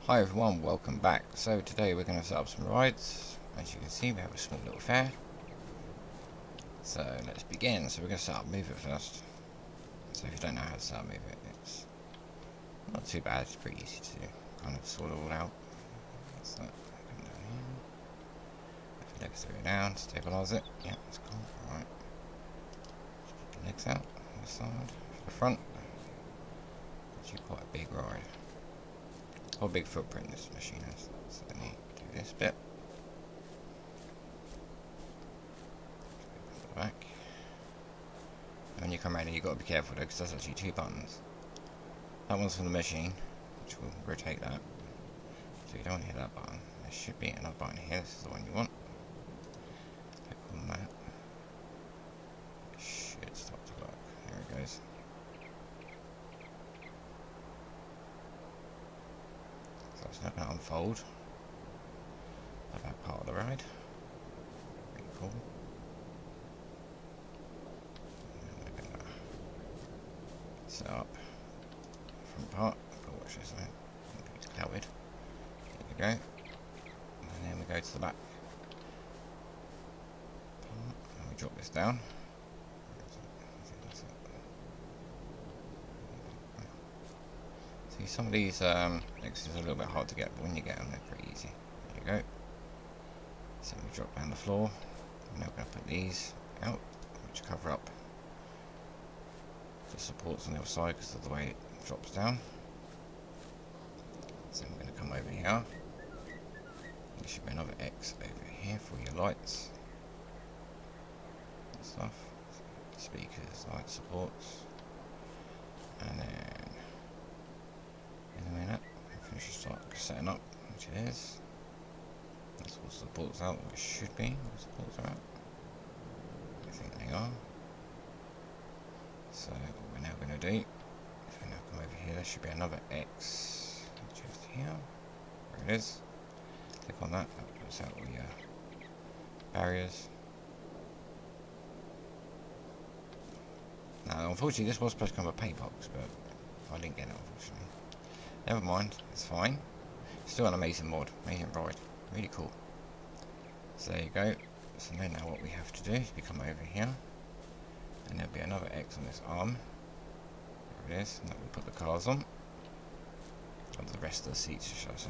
Hi everyone, welcome back. So today we're going to set up some rides. As you can see, we have a small little fair. So let's begin. So we're going to set up Move It first. So if you don't know how to set up Move It, it's not too bad. It's pretty easy to kind of sort it all out. So come down here. If your legs through it down, stabilise it. Yeah, that's cool. Alright. Put the legs out on the side. For the front. It's quite a big ride. Quite a big footprint this machine has. So I need to do this bit. Back. And when you come around here, you've got to be careful though, because there's actually two buttons. That one's for the machine, which will rotate that. So you don't want to hit that button. There should be another button here. This is the one you want. Click on that. It should start to work. There it goes. So it's now going to unfold. That part of the ride. Pretty cool. Set up front part. I'll watch this out. It's clouded. There we go. And then we go to the back. And we drop this down. See, some of these exits are a little bit hard to get, but when you get them, they're pretty easy. There you go. So we drop down the floor. We're now going to put these out, which cover up the supports on the other side because of the way it drops down. So we're going to come over here. There should be another X over here for your lights and stuff. Speakers, light supports. And then in a minute, we'll finish the start setting up, which it is. That's all supports out, or it should be. All supports are out. I think they are. So what we're now going to do, if we now come over here, there should be another X just here. There it is. Click on that. That puts out all your barriers. Now, unfortunately, this was supposed to come with a pay box, but I didn't get it, unfortunately. Never mind, it's fine. Still an amazing mod, amazing ride, really cool. So there you go. So now what we have to do is we come over here. And there'll be another X on this arm. There it is. And that will put the cars on. Or the rest of the seats, shall I say.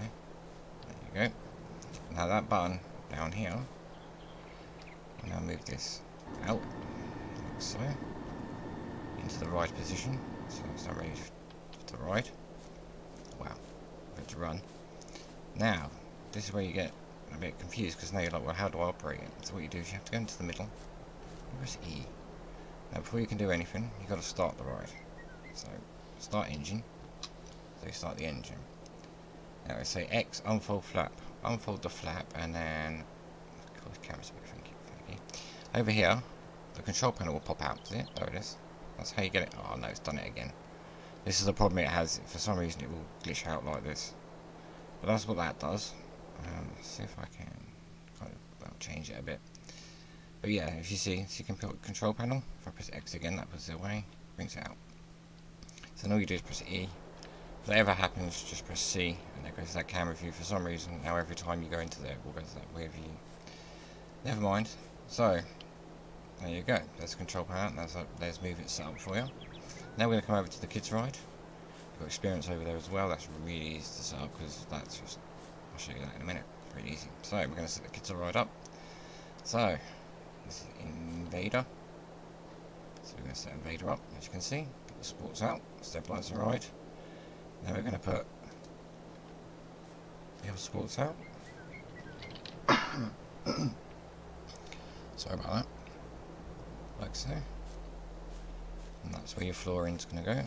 There you go. Now that button down here, we'll now move this out, like so, into the ride position. So it's not ready to ride. Wow. Ready to run. Now, this is where you get a bit confused, because now you're like, well, how do I operate it? So what you do is you have to go into the middle. Press E. Now before you can do anything, you've got to start the ride. So, start engine. So you start the engine. Now I say X, unfold flap. Unfold the flap, and then... Oh, the camera's a bit funky. Over here, the control panel will pop out, does it? There it is. That's how you get it. Oh no, it's done it again. This is the problem it has. For some reason it will glitch out like this. But that's what that does. Let's see if I can kind of change it a bit. But yeah, if you see, so you can put control panel. If I press X again, that puts it away, brings it out. So then all you do is press E. If that ever happens, just press C, and there goes that camera view. For some reason, now every time you go into there, it will go to that weird view. Never mind. So there you go. There's the control panel. There's Move It set up for you. Now we're going to come over to the kids ride. You've got experience over there as well. That's really easy to set up because that's just. I'll show you that in a minute. It's really easy. So we're going to set the kids ride up. So. This is Invader. So we're going to set Invader up, as you can see. Put the sports out, stabilise the ride. Now we're going to put the other sports out. Sorry about that. Like so. And that's where your flooring's going to go.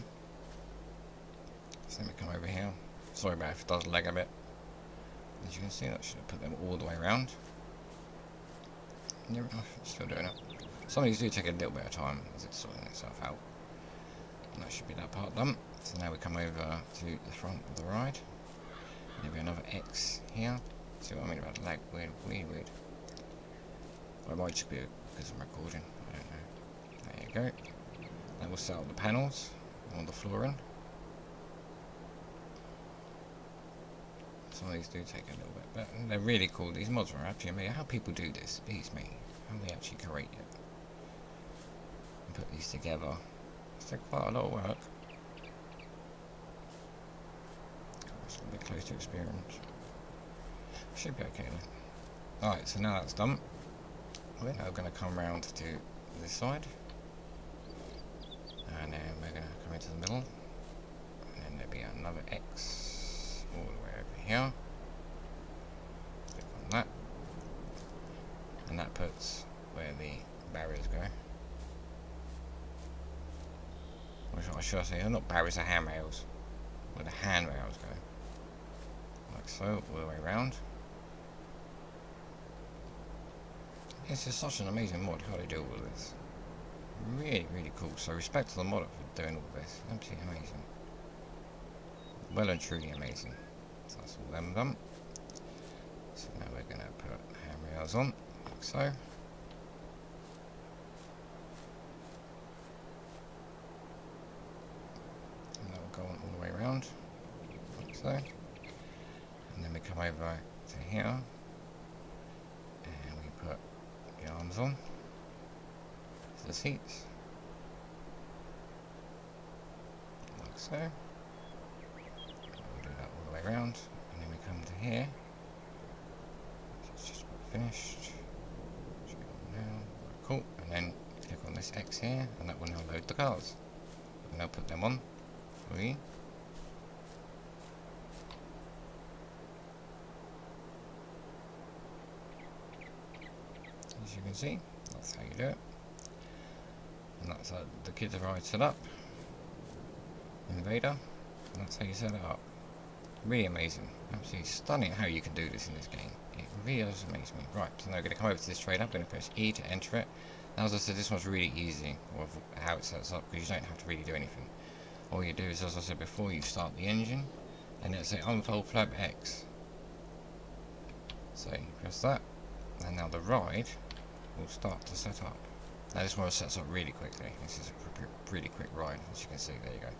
So then we come over here. Sorry about if it does lag a bit. As you can see, that should have put them all the way around. Near enough, still doing it. Some of these do take a little bit of time as it's sorting itself out. And that should be that part done. So now we come over to the front of the ride. There'll be another X here. See what I mean about lag? Weird. Or it might just be because I'm recording. I don't know. There you go. Then we'll set up the panels on the flooring. Some of these do take a little bit, but they're really cool. These mods are actually amazing. How people do this beats me. How they actually create it and put these together. It's quite a lot of work. It's a bit close to experience. Should be okay then. Alright, so now that's done, we're now going to come around to this side. And then we're going to come into the middle. And then there'll be another X all the way over here. Click on that. And that puts where the barriers go. Or should I say, they're not barriers, they're handrails. Where the handrails go. Like so, all the way around. This is such an amazing mod, how they do all this. Really, really cool. So respect to the modder for doing all this. Absolutely amazing. Well and truly amazing. So that's all them done. So now we're going to put handrails on, like so. And that will go on all the way around, like so. And then we come over to here. And we put the arms on. The seats, like so. We'll do that all the way around, and then we come to here. It's just about finished. Should be on now. Cool. And then click on this X here, and that will now load the cars. And I'll put them on for you. As you can see, that's how you do it. And that's how the kids are already set up. Invader. And that's how you set it up. Really amazing. Absolutely stunning how you can do this in this game. It really does amaze me. Right, so now we're going to come over to this trailer. I'm going to press E to enter it. Now as I said, this one's really easy of how it sets up, because you don't have to really do anything. All you do is, as I said before, you start the engine. And it'll say unfold flap X. So you press that. And now the ride will start to set up. Now this one sets up really quickly. This is a pretty quick ride, as you can see. There you go.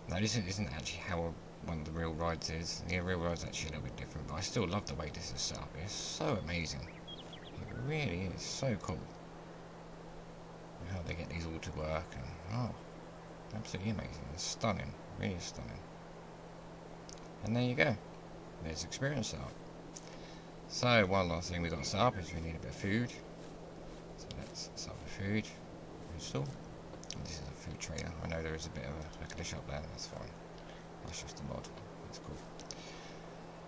Now this isn't actually how one of the real rides is. The real ride's actually a little bit different, but I still love the way this is set up. It's so amazing. It really is so cool. And how they get these all to work, and oh, absolutely amazing. It's stunning, really stunning. And there you go. There's experience set up. So one last thing we've got to set up is we need a bit of food. So let's start with food. Install. And this is a food trailer. I know there is a bit of a glitch up there. That's fine. That's just a mod. That's cool.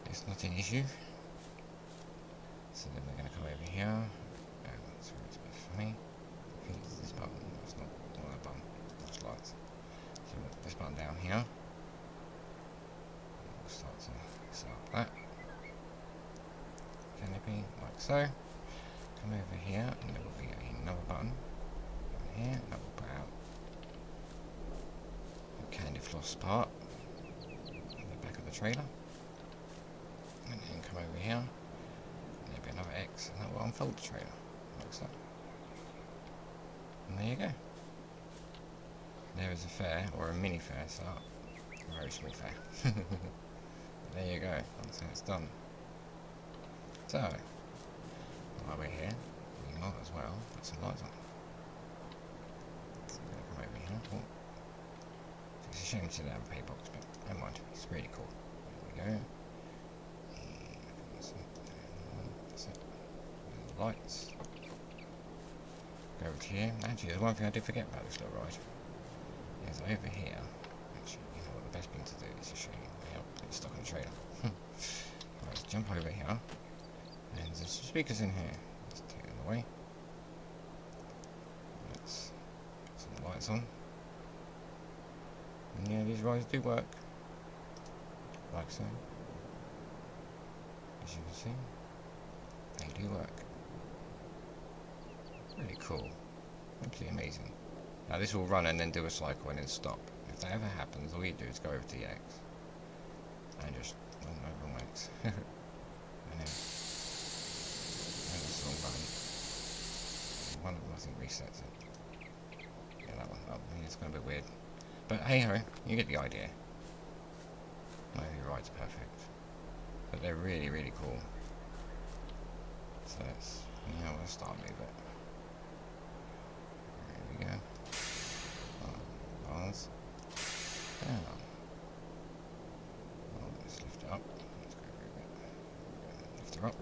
It's not an issue. So then we're going to come over here. That's where it's best for me. I think it's this button. That's not that button. That's lights. So we'll put this button down here. We'll start to set up that canopy like so. Come over here, and there will be another button down here, and that will put out the candy floss part on the back of the trailer. And then come over here, and there'll be another X, and that will unfold the trailer, like so. And there you go. There is a fair, or a mini fair set up. A very small fair. There you go, that's how it's done. So, while we're here, we might as well put some lights on. So we're going to come over here. Oh. It's a shame to have a pay box, but never mind, it's really cool. There we go. That's it. There's the lights. Go over to here. Actually, there's one thing I did forget about this little ride. Is over here. Actually, you know what, the best thing to do is to show you. Help, it's stuck on the trailer. Right, let's jump over here. And there's some speakers in here. Let's take them away. Let's put some lights on. And yeah, these rides do work. Like so. As you can see, they do work. Really cool. Absolutely amazing. Now this will run and then do a cycle and then stop. If that ever happens, all you do is go over to the X. And just, oh no, wrong X. And then it's all running. One of them I think resets it. Yeah, that one. Oh, it's going to be weird. But hey ho, you get the idea. Maybe right. ride's perfect, but they're really, really cool. So let's, we'll start move it. There we go. Bars. Down. Oh, let's lift it up. Let's go for a bit. Lift her up.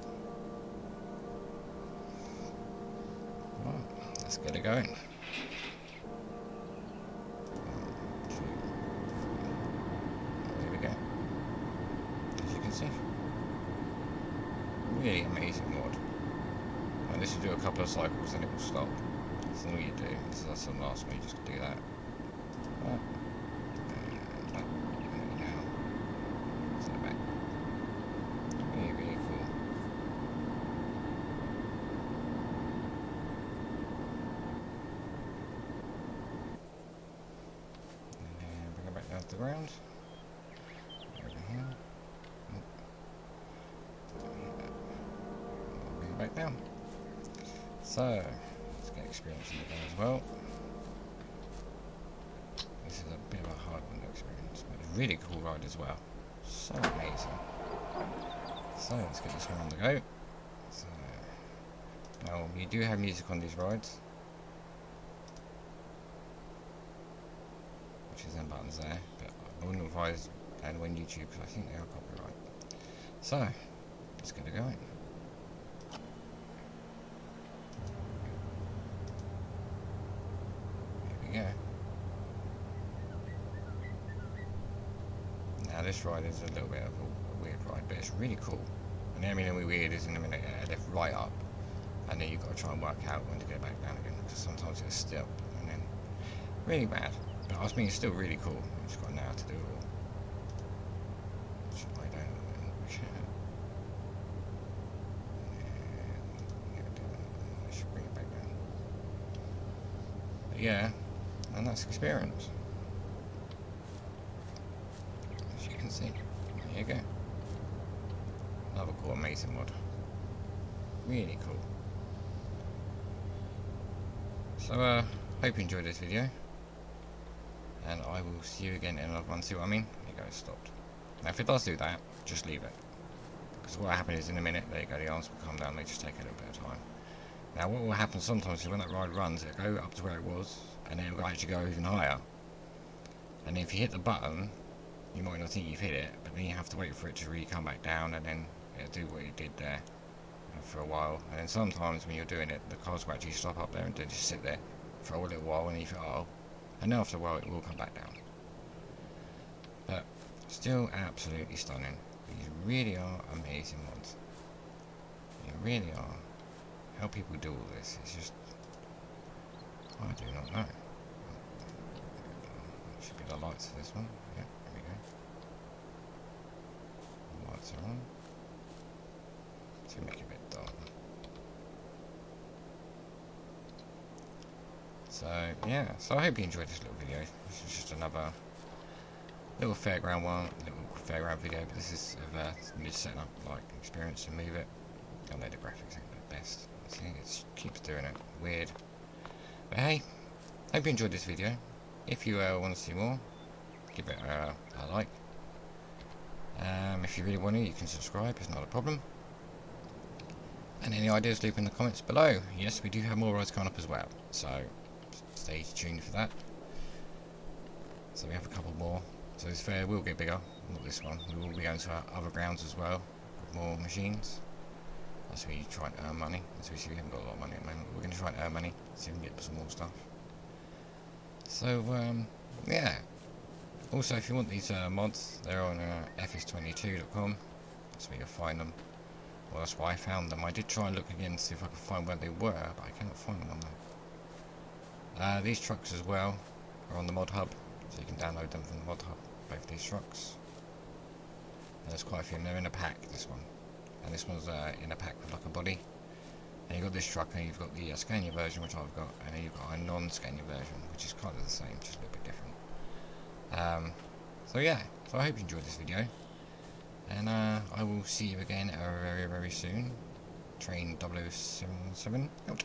Right, let's get it going. 1, 2, 3. There we go. As you can see. Really amazing mod. And this will do a couple of cycles and it will stop. That's all you do. So that's the last one, you just do that. That. And that. And down. So back. Really, really cool. And bring it back down to the ground. Over here. Bring it back down. So, let's get experience in it as well. This is a bit of a hard one to experience, but it's a really cool ride as well. So amazing. So, let's get this one on the go. So, now we do have music on these rides, which is them buttons there, but I wouldn't advise adding on YouTube because I think they are copyright. So, let's get it going. Yeah. Now this ride is a little bit of a weird ride, but it's really cool. And I mean, the only weird is in a minute it left right up, and then you've got to try and work out when to get back down again, because sometimes it's still, and then really bad. But I mean, it's still really cool. You just got to know how to do it all. Which I don't know. I should bring it back down. But yeah. And that's experience. As you can see. There you go. Another cool, amazing mod. Really cool. So, hope you enjoyed this video. And I will see you again in another one. See what I mean? There you go, it stopped. Now, if it does do that, just leave it. Because what will happen is in a minute, there you go, the arms will come down, they just take a little bit of time. Now, what will happen sometimes is when that ride runs, it'll go up to where it was, and then it will actually go even higher. And if you hit the button, you might not think you've hit it, but then you have to wait for it to really come back down, and then it'll do what it did there for a while. And then sometimes when you're doing it, the cars will actually stop up there and then just sit there for a little while, and you think, oh, and then after a while it will come back down. But still absolutely stunning. These really are amazing mods. They really are. How people do all this, it's just, I do not know. Should be the lights for this one. Yeah, there we go. The lights are on. To make it a bit dark. So yeah, so I hope you enjoyed this little video. This is just another little fairground video, but this is of a mid setting up like experience to move it. I know the graphics ain't the best. See, it keeps doing it weird. But hey, hope you enjoyed this video. If you want to see more, give it a like. If you really want to, you can subscribe, it's not a problem. And any ideas, leave in the comments below. Yes, we do have more rides coming up as well, so stay tuned for that. So we have a couple more. So this fair will get bigger, not this one. We will be going to our other grounds as well, with more machines. As we try and earn money. As we see, we haven't got a lot of money at the moment. We're going to try and earn money, see if we can get some more stuff. So, yeah. Also, if you want these mods, they're on fs22.com. That's where you'll find them. Well, that's why I found them. I did try and look again to see if I could find where they were, but I cannot find them though. These trucks as well are on the mod hub, so you can download them from the mod hub. Both these trucks. And there's quite a few, and they're in a pack, this one. And this one's in a pack with like a body. And you've got this truck, and you've got the Scania version, which I've got, and then you've got a non-Scania version, which is kind of the same, just a little bit different. So yeah, so I hope you enjoyed this video. And I will see you again very, very soon. Train 007 out.